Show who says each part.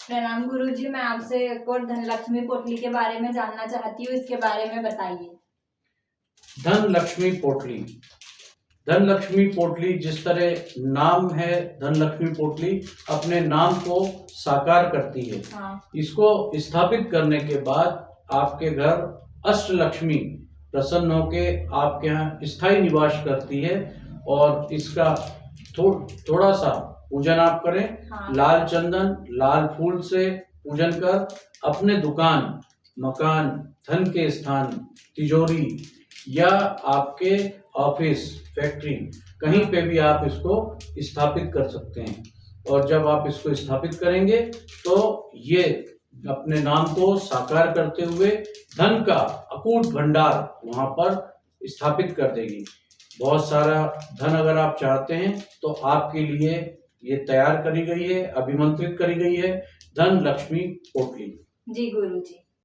Speaker 1: प्रणाम गुरुजी, मैं आपसे एक और धनलक्ष्मी पोटली के बारे में जानना चाहती हूँ, इसके बारे में बताइए।
Speaker 2: धनलक्ष्मी पोटली। धनलक्ष्मी पोटली जिस तरह नाम है, धनलक्ष्मी पोटली अपने नाम को साकार करती है। इसको स्थापित करने के बाद आपके घर अष्टलक्ष्मी प्रसन्न होके आपके यहाँ स्थायी निवास करती है। और इसका थोड़ा सा पूजन आप करें। लाल चंदन, लाल फूल से पूजन कर अपने दुकान, मकान, धन के स्थान, तिजोरी या आपके ऑफिस, फैक्ट्री, कहीं पे भी आप इसको स्थापित कर सकते हैं। और जब आप इसको स्थापित करेंगे तो ये अपने नाम को साकार करते हुए धन का अकूट भंडार वहां पर स्थापित कर देगी। बहुत सारा धन अगर आप चाहते हैं तो आपके लिए ये तैयार करी गई है, अभिमंत्रित करी गई है धन लक्ष्मी पोटली।
Speaker 1: जी गुरुजी।